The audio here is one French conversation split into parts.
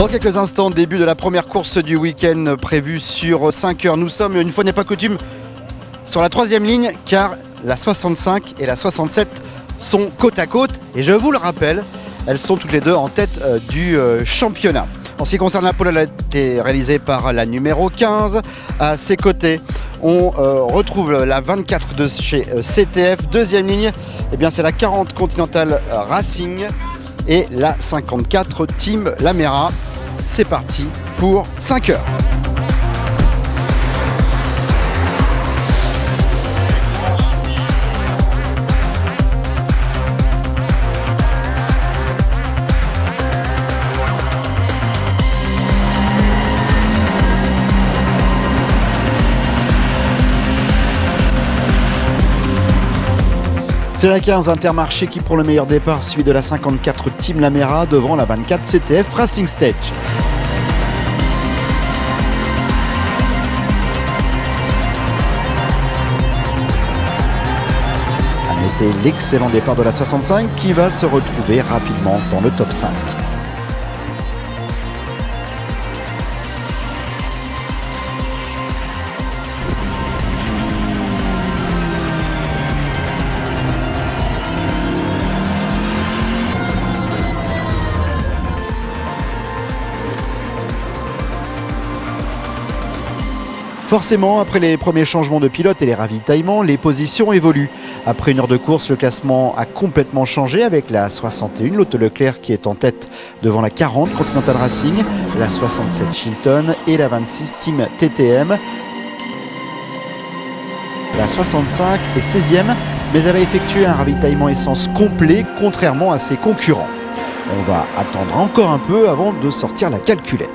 Dans quelques instants, début de la première course du week-end prévue sur 5 heures. Nous sommes, une fois n'est pas coutume, sur la troisième ligne car la 65 et la 67 sont côte à côte. Et je vous le rappelle, elles sont toutes les deux en tête du championnat. En ce qui concerne la pole, elle a été réalisée par la numéro 15. À ses côtés, on retrouve la 24 de chez CTF. Deuxième ligne, eh bien, c'est la 40 Continental Racing et la 54 Team Lamera. C'est parti pour 5 heures. C'est la 15 Intermarché qui prend le meilleur départ, suivi de la 54 Team Lamera devant la 24 CTF Racing Stage. À noter l'excellent départ de la 65 qui va se retrouver rapidement dans le top 5. Forcément, après les premiers changements de pilote et les ravitaillements, les positions évoluent. Après une heure de course, le classement a complètement changé avec la 61, l'Auto Leclerc qui est en tête devant la 40 Continental Racing, la 67 Chilton et la 26 Team TTM. La 65 est 16e, mais elle a effectué un ravitaillement essence complet, contrairement à ses concurrents. On va attendre encore un peu avant de sortir la calculette.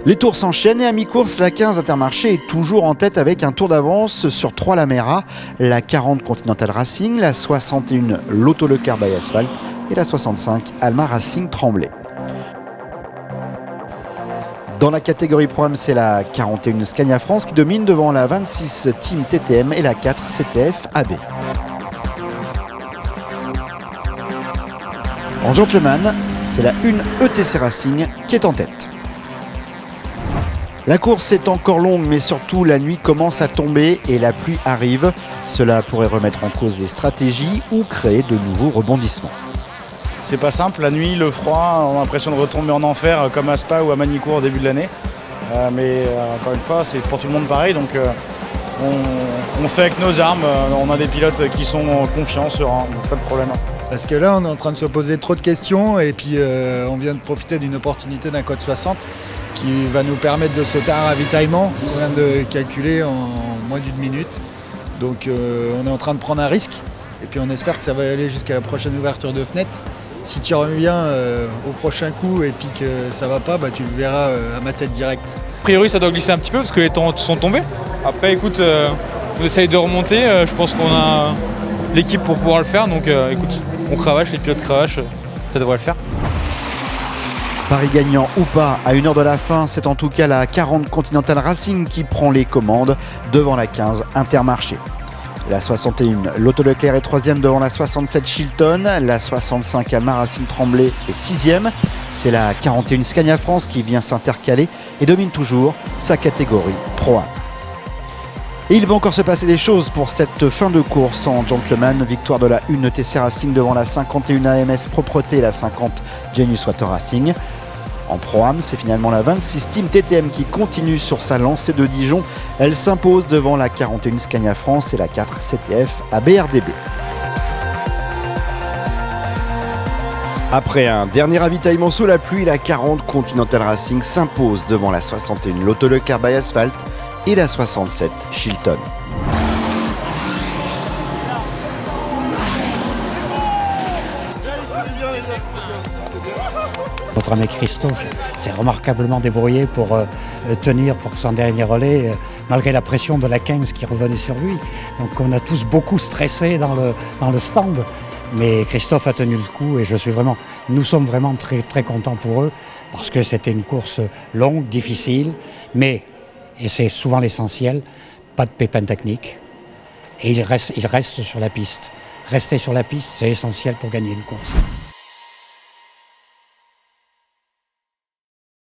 Les tours s'enchaînent et à mi-course, la 15 Intermarché est toujours en tête avec un tour d'avance sur 3 Lamera, la 40 Continental Racing, la 61 l'Auto Leclerc by Asphalt et la 65 Alma Racing Tremblay. Dans la catégorie Pro-Am, c'est la 41 Scania France qui domine devant la 26 Team TTM et la 4 CTF AB. En Gentleman, c'est la 1 ETC Racing qui est en tête. La course est encore longue, mais surtout la nuit commence à tomber et la pluie arrive. Cela pourrait remettre en cause les stratégies ou créer de nouveaux rebondissements. C'est pas simple, la nuit, le froid, on a l'impression de retomber en enfer comme à Spa ou à Manicourt au début de l'année. Mais encore une fois, c'est pour tout le monde pareil, donc on fait avec nos armes, on a des pilotes qui sont confiants, sereins, donc pas de problème. Parce que là, on est en train de se poser trop de questions et puis on vient de profiter d'une opportunité d'un code 60 qui va nous permettre de sauter un ravitaillement qu'on vient de calculer en moins d'une minute. Donc on est en train de prendre un risque et puis on espère que ça va aller jusqu'à la prochaine ouverture de fenêtre. Si tu reviens au prochain coup et puis que ça va pas, bah, tu le verras à ma tête directe. A priori ça doit glisser un petit peu parce que les temps sont tombés. Après écoute, on essaye de remonter, je pense qu'on a l'équipe pour pouvoir le faire, donc écoute, on cravache, les pilotes cravachent, ça devrait le faire. Paris gagnant ou pas, à 1 heure de la fin, c'est en tout cas la 40 Continental Racing qui prend les commandes devant la 15 Intermarché. La 61, l'Auto Leclerc est 3e devant la 67 Chilton, la 65 Alma Racing Tremblay est 6e. C'est la 41 Scania France qui vient s'intercaler et domine toujours sa catégorie Pro-Am. Et il va encore se passer des choses pour cette fin de course en Gentleman. Victoire de la 1 ETC Racing devant la 51 AMS Propreté et la 50 Genius Water Racing. En Pro-Am, c'est finalement la 26 Team TTM qui continue sur sa lancée de Dijon. Elle s'impose devant la 41 Scania France et la 4 CTF à BRDB. Après un dernier ravitaillement sous la pluie, la 40 Continental Racing s'impose devant la 61 l'Auto Leclerc by Asphalt et la 67 Chilton. Notre ami Christophe s'est remarquablement débrouillé pour tenir pour son dernier relais, malgré la pression de la 15 qui revenait sur lui. Donc on a tous beaucoup stressé dans le stand. Mais Christophe a tenu le coup et nous sommes vraiment très, très contents pour eux parce que c'était une course longue, difficile, mais, et c'est souvent l'essentiel, pas de pépins techniques. Et il reste sur la piste. Rester sur la piste, c'est essentiel pour gagner une course.